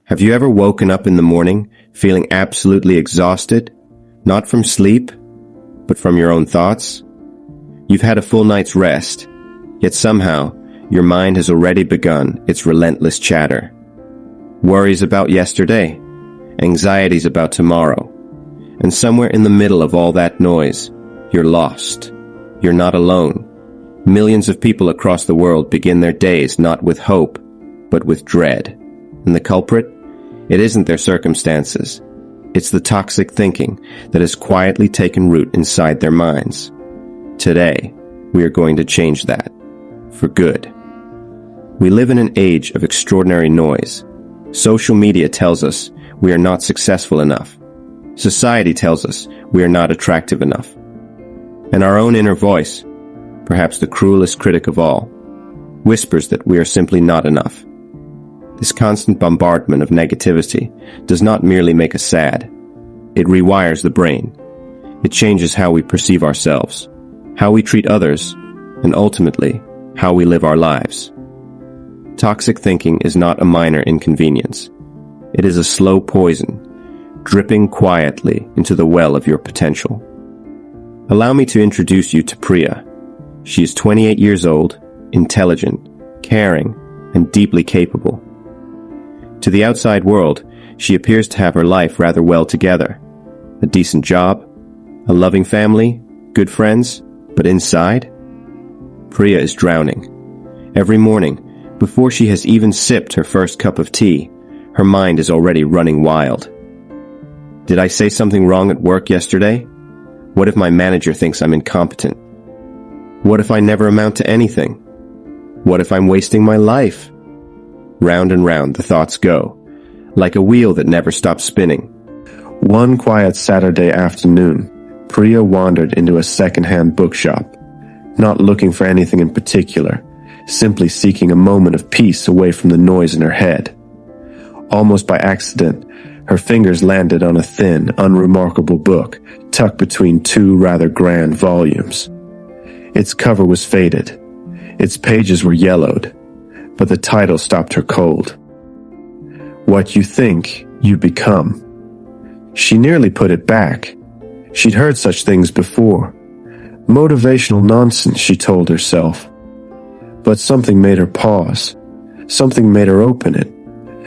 Have you ever woken up in the morning feeling absolutely exhausted? Not from sleep, but from your own thoughts? You've had a full night's rest, yet somehow your mind has already begun its relentless chatter. Worries about yesterday, anxieties about tomorrow, and somewhere in the middle of all that noise, you're lost. You're not alone. Millions of people across the world begin their days not with hope, but with dread. And the culprit? It isn't their circumstances. It's the toxic thinking that has quietly taken root inside their minds. Today, we are going to change that. For good. We live in an age of extraordinary noise. Social media tells us we are not successful enough. Society tells us we are not attractive enough. And our own inner voice, perhaps the cruelest critic of all, whispers that we are simply not enough. This constant bombardment of negativity does not merely make us sad. It rewires the brain. It changes how we perceive ourselves, how we treat others, and ultimately, how we live our lives. Toxic thinking is not a minor inconvenience. It is a slow poison, dripping quietly into the well of your potential. Allow me to introduce you to Priya. She is 28 years old, intelligent, caring, and deeply capable. To the outside world, she appears to have her life rather well together. A decent job, a loving family, good friends, but inside? Priya is drowning. Every morning, before she has even sipped her first cup of tea, her mind is already running wild. Did I say something wrong at work yesterday? What if my manager thinks I'm incompetent? What if I never amount to anything? What if I'm wasting my life? Round and round the thoughts go, like a wheel that never stops spinning. One quiet Saturday afternoon, Priya wandered into a second-hand bookshop, not looking for anything in particular, simply seeking a moment of peace away from the noise in her head. Almost by accident, her fingers landed on a thin, unremarkable book tucked between two rather grand volumes. Its cover was faded. Its pages were yellowed, but the title stopped her cold. What you think, you become. She nearly put it back. She'd heard such things before. Motivational nonsense, she told herself. But something made her pause. Something made her open it.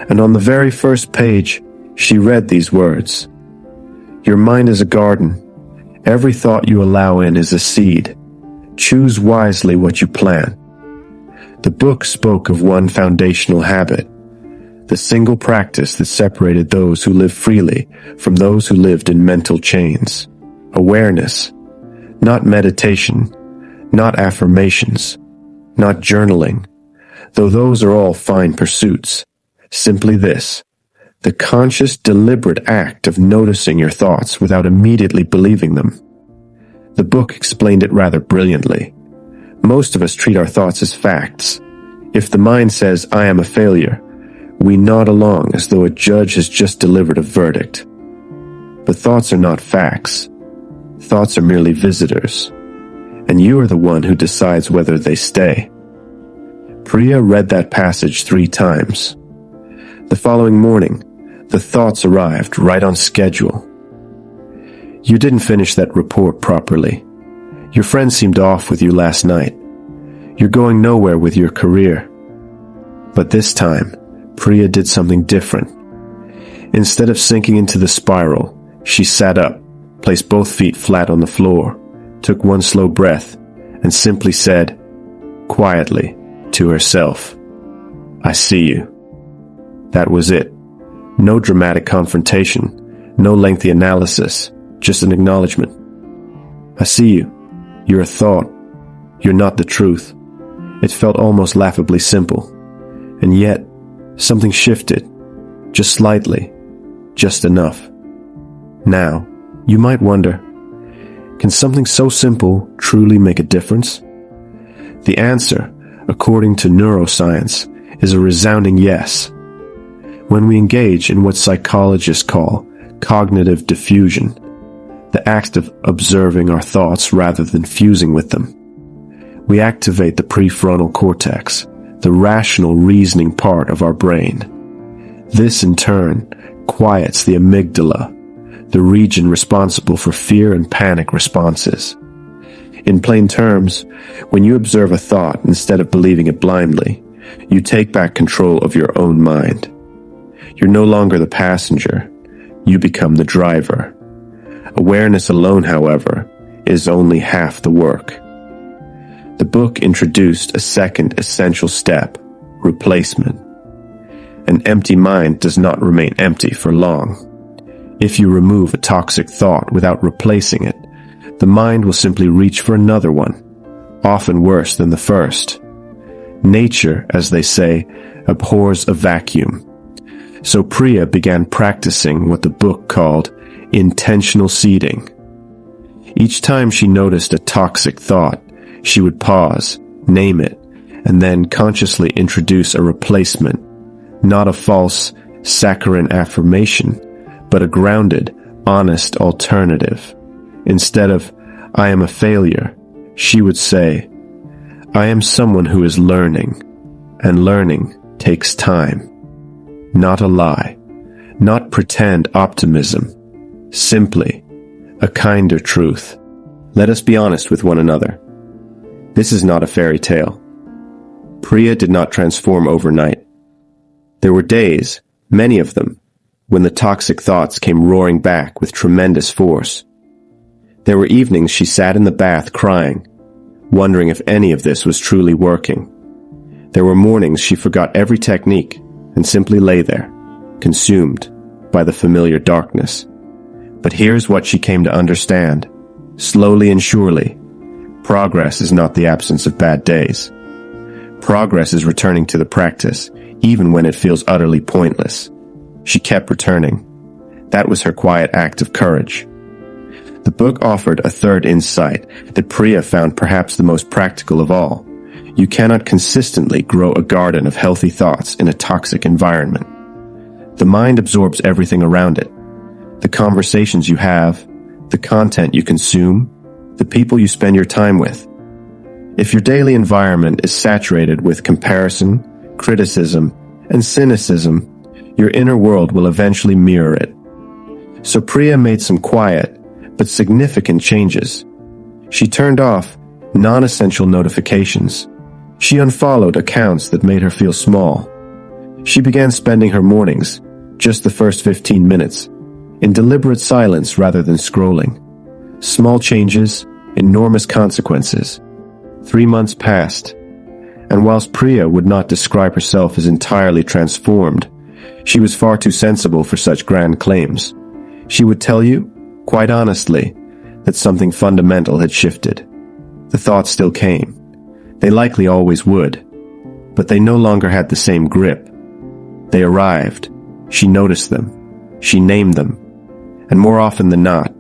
And on the very first page, she read these words. Your mind is a garden. Every thought you allow in is a seed. Choose wisely what you plant. The book spoke of one foundational habit, the single practice that separated those who lived freely from those who lived in mental chains. Awareness, not meditation, not affirmations, not journaling, though those are all fine pursuits. Simply this, the conscious, deliberate act of noticing your thoughts without immediately believing them. The book explained it rather brilliantly. Most of us treat our thoughts as facts. If the mind says, I am a failure, we nod along as though a judge has just delivered a verdict. But thoughts are not facts. Thoughts are merely visitors. And you are the one who decides whether they stay. Priya read that passage 3 times. The following morning, the thoughts arrived right on schedule. You didn't finish that report properly. Your friend seemed off with you last night. You're going nowhere with your career. But this time, Priya did something different. Instead of sinking into the spiral, she sat up, placed both feet flat on the floor, took one slow breath, and simply said, quietly, to herself, I see you. That was it. No dramatic confrontation, no lengthy analysis, just an acknowledgement. I see you. You're a thought. You're not the truth. It felt almost laughably simple. And yet, something shifted. Just slightly. Just enough. Now, you might wonder, can something so simple truly make a difference? The answer, according to neuroscience, is a resounding yes. When we engage in what psychologists call cognitive diffusion, the act of observing our thoughts rather than fusing with them, we activate the prefrontal cortex, the rational reasoning part of our brain. This, in turn, quiets the amygdala, the region responsible for fear and panic responses. In plain terms, when you observe a thought instead of believing it blindly, you take back control of your own mind. You're no longer the passenger, you become the driver. Awareness alone, however, is only half the work. The book introduced a second essential step: replacement. An empty mind does not remain empty for long. If you remove a toxic thought without replacing it, the mind will simply reach for another one, often worse than the first. Nature, as they say, abhors a vacuum. So Priya began practicing what the book called intentional seeding. Each time she noticed a toxic thought, she would pause, name it, and then consciously introduce a replacement, not a false, saccharine affirmation, but a grounded, honest alternative. Instead of, "I am a failure," she would say, "I am someone who is learning, and learning takes time." Not a lie, not pretend optimism, simply a kinder truth. Let us be honest with one another. This is not a fairy tale. Priya did not transform overnight. There were days, many of them, when the toxic thoughts came roaring back with tremendous force. There were evenings she sat in the bath crying, wondering if any of this was truly working. There were mornings she forgot every technique and simply lay there, consumed by the familiar darkness. But here's what she came to understand, slowly and surely: progress is not the absence of bad days. Progress is returning to the practice, even when it feels utterly pointless. She kept returning. That was her quiet act of courage. The book offered a third insight that Priya found perhaps the most practical of all. You cannot consistently grow a garden of healthy thoughts in a toxic environment. The mind absorbs everything around it. The conversations you have, the content you consume, the people you spend your time with. If your daily environment is saturated with comparison, criticism, and cynicism, your inner world will eventually mirror it. So Priya made some quiet but significant changes. She turned off non-essential notifications. She unfollowed accounts that made her feel small. She began spending her mornings, just the first 15 minutes, in deliberate silence rather than scrolling. Small changes, enormous consequences. 3 months passed, and whilst Priya would not describe herself as entirely transformed, she was far too sensible for such grand claims. She would tell you, quite honestly, that something fundamental had shifted. The thoughts still came. They likely always would, but they no longer had the same grip. They arrived. She noticed them. She named them. And more often than not,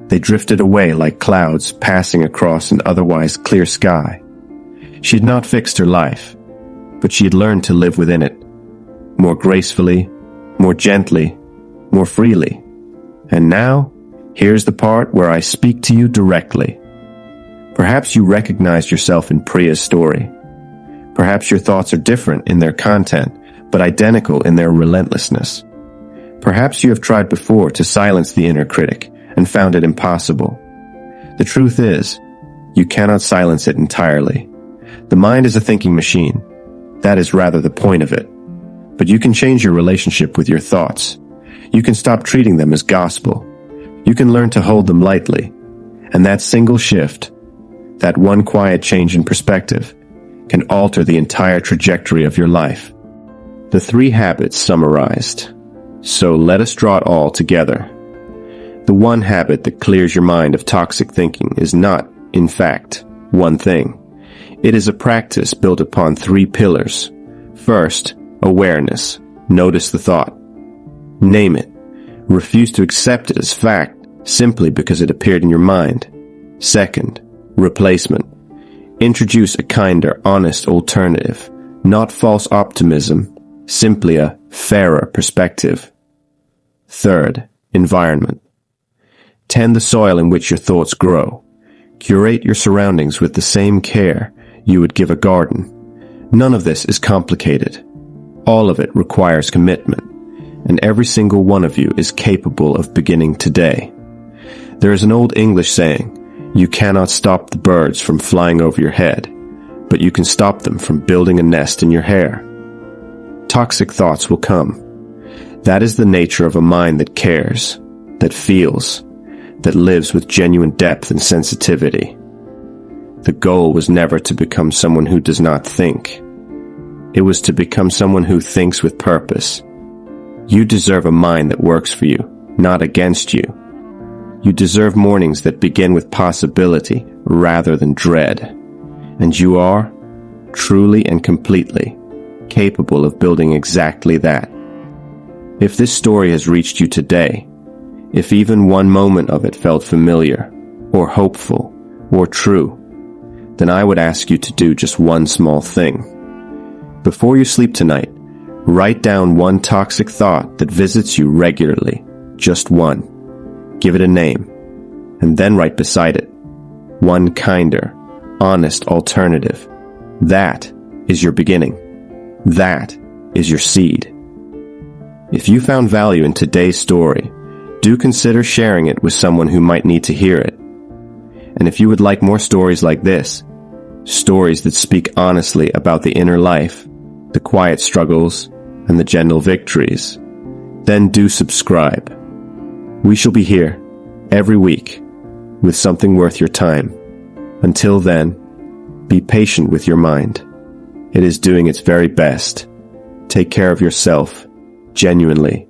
they drifted away like clouds passing across an otherwise clear sky. She had not fixed her life, but she had learned to live within it, more gracefully, more gently, more freely. And now, here's the part where I speak to you directly. Perhaps you recognized yourself in Priya's story. Perhaps your thoughts are different in their content, but identical in their relentlessness. Perhaps you have tried before to silence the inner critic and found it impossible. The truth is, you cannot silence it entirely. The mind is a thinking machine. That is rather the point of it. But you can change your relationship with your thoughts. You can stop treating them as gospel. You can learn to hold them lightly. And that single shift, that one quiet change in perspective, can alter the entire trajectory of your life. The 3 habits summarized. So let us draw it all together. The one habit that clears your mind of toxic thinking is not, in fact, one thing. It is a practice built upon 3 pillars. First, awareness. Notice the thought. Name it. Refuse to accept it as fact simply because it appeared in your mind. Second, replacement. Introduce a kinder, honest alternative, not false optimism, simply a fairer perspective. Third, environment. Tend the soil in which your thoughts grow. Curate your surroundings with the same care you would give a garden. None of this is complicated. All of it requires commitment. and every single one of you is capable of beginning today. There is an old English saying, "You cannot stop the birds from flying over your head, but you can stop them from building a nest in your hair." Toxic thoughts will come. That is the nature of a mind that cares, that feels, that lives with genuine depth and sensitivity. The goal was never to become someone who does not think. It was to become someone who thinks with purpose. You deserve a mind that works for you, not against you. You deserve mornings that begin with possibility rather than dread. And you are, truly and completely, capable of building exactly that. If this story has reached you today, if even one moment of it felt familiar, or hopeful, or true, then I would ask you to do just one small thing. Before you sleep tonight, write down one toxic thought that visits you regularly, just one. Give it a name, and then write beside it, one kinder, honest alternative. That is your beginning. That is your seed. If you found value in today's story, do consider sharing it with someone who might need to hear it. And if you would like more stories like this, stories that speak honestly about the inner life, the quiet struggles, and the gentle victories, then do subscribe. We shall be here every week with something worth your time. Until then, be patient with your mind. It is doing its very best. Take care of yourself, genuinely,